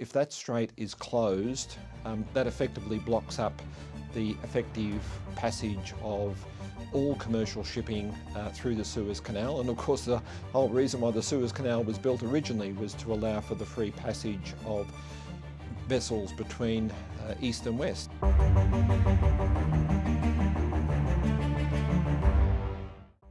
if that strait is closed, that effectively blocks up the effective passage of all commercial shipping through the Suez Canal. And of course the whole reason why the Suez Canal was built originally was to allow for the free passage of vessels between east and west.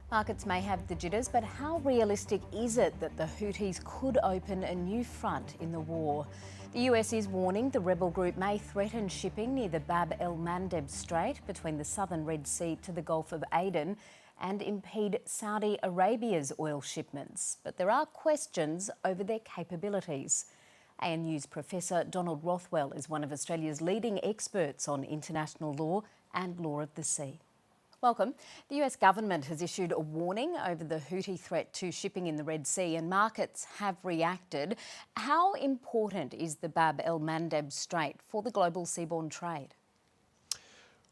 Markets may have the jitters, but how realistic is it that the Houthis could open a new front in the war? The US is warning the rebel group may threaten shipping near the Bab el-Mandeb Strait between the southern Red Sea to the Gulf of Aden and impede Saudi Arabia's oil shipments. But there are questions over their capabilities. ANU's Professor Donald Rothwell is one of Australia's leading experts on international law and law of the sea. Welcome. The US government has issued a warning over the Houthi threat to shipping in the Red Sea, and markets have reacted. How important is the Bab el-Mandeb Strait for the global seaborne trade?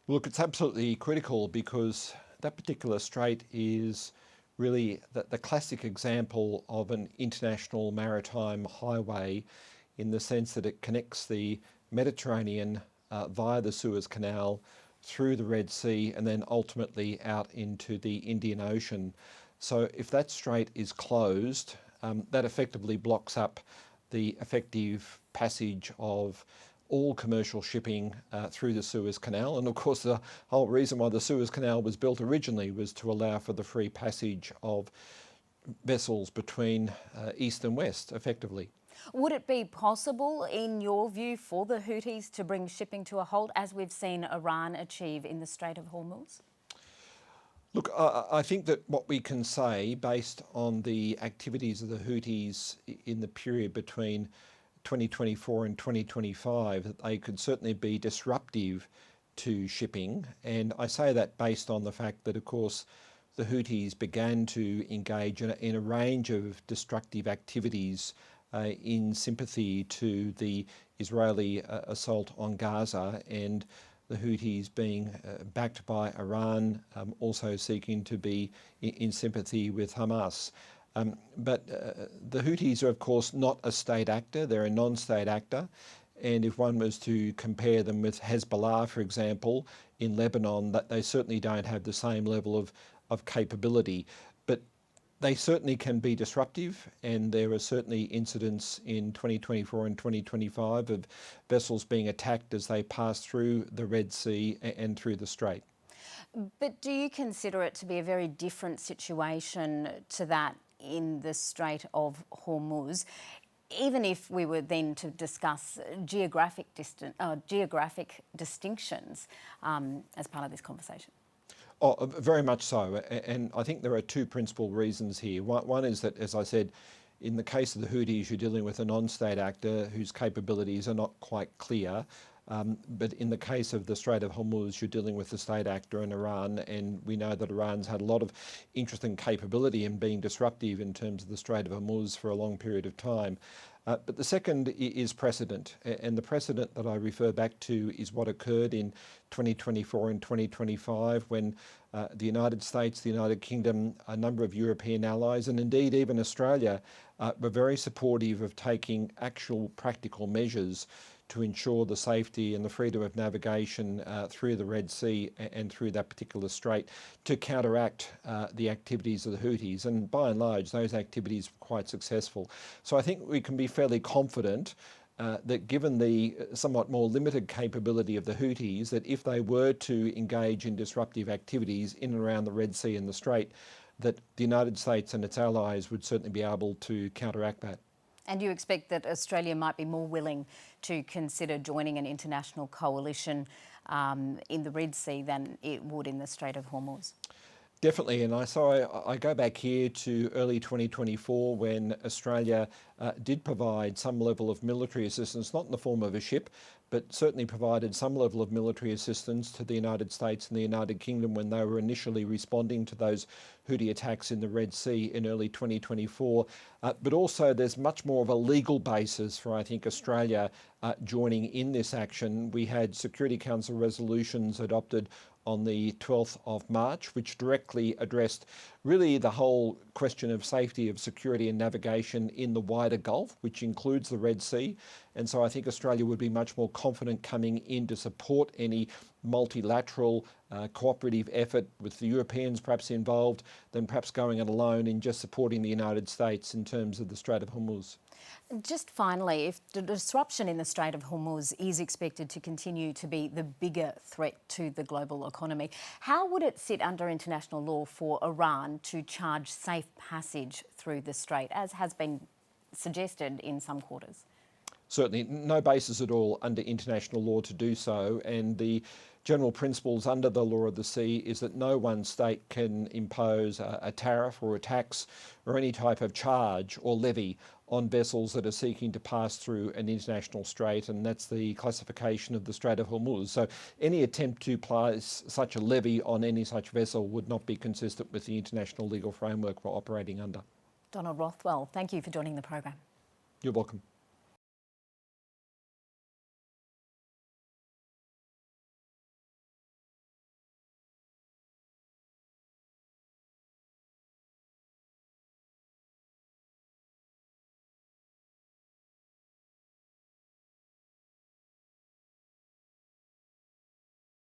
Look, it's absolutely critical because that particular strait is really the classic example of an international maritime highway, in the sense that it connects the Mediterranean via the Suez Canal through the Red Sea and then ultimately out into the Indian Ocean. So if that strait is closed, that effectively blocks up the effective passage of all commercial shipping through the Suez Canal. And of course the whole reason why the Suez Canal was built originally was to allow for the free passage of vessels between east and west, effectively. Would it be possible, in your view, for the Houthis to bring shipping to a halt, as we've seen Iran achieve in the Strait of Hormuz? Look, I think that what we can say, based on the activities of the Houthis in the period between 2024 and 2025, that they could certainly be disruptive to shipping. And I say that based on the fact that, of course, the Houthis began to engage in a range of destructive activities in sympathy to the Israeli assault on Gaza, and the Houthis being backed by Iran, also seeking to be in sympathy with Hamas. But the Houthis are, of course, not a state actor. They're a non-state actor. And if one was to compare them with Hezbollah, for example, in Lebanon, that they certainly don't have the same level of capability. But they certainly can be disruptive, and there are certainly incidents in 2024 and 2025 of vessels being attacked as they pass through the Red Sea and through the Strait. But do you consider it to be a very different situation to that in the Strait of Hormuz, even if we were then to discuss geographic distinctions as part of this conversation? Oh, very much so. And I think there are two principal reasons here. One is that, as I said, in the case of the Houthis, you're dealing with a non-state actor whose capabilities are not quite clear. But in the case of the Strait of Hormuz, you're dealing with the state actor in Iran, and we know that Iran's had a lot of interesting capability in being disruptive in terms of the Strait of Hormuz for a long period of time. But the second is precedent, and the precedent that I refer back to is what occurred in 2024 and 2025 when the United States, the United Kingdom, a number of European allies, and indeed even Australia, were very supportive of taking actual practical measures to ensure the safety and the freedom of navigation through the Red Sea and through that particular strait to counteract the activities of the Houthis. And by and large, those activities were quite successful. So I think we can be fairly confident that, given the somewhat more limited capability of the Houthis, that if they were to engage in disruptive activities in and around the Red Sea and the Strait, that the United States and its allies would certainly be able to counteract that. And you expect that Australia might be more willing to consider joining an international coalition in the Red Sea than it would in the Strait of Hormuz? Definitely, and I go back here to early 2024 when Australia did provide some level of military assistance, not in the form of a ship, but certainly provided some level of military assistance to the United States and the United Kingdom when they were initially responding to those Houthi attacks in the Red Sea in early 2024. But also there's much more of a legal basis for, I think, Australia joining in this action. We had Security Council resolutions adopted on the 12th of March, which directly addressed really the whole question of safety, of security and navigation in the wider Gulf, which includes the Red Sea. And so I think Australia would be much more confident coming in to support any multilateral cooperative effort with the Europeans perhaps involved than perhaps going it alone in just supporting the United States in terms of the Strait of Hormuz. Just finally, if the disruption in the Strait of Hormuz is expected to continue to be the bigger threat to the global economy, how would it sit under international law for Iran to charge safe passage through the strait, as has been suggested in some quarters? Certainly no basis at all under international law to do so, and the general principles under the law of the sea is that no one state can impose a tariff or a tax or any type of charge or levy on vessels that are seeking to pass through an international strait, and that's the classification of the Strait of Hormuz. So any attempt to place such a levy on any such vessel would not be consistent with the international legal framework we're operating under. Donald Rothwell, thank you for joining the program. You're welcome.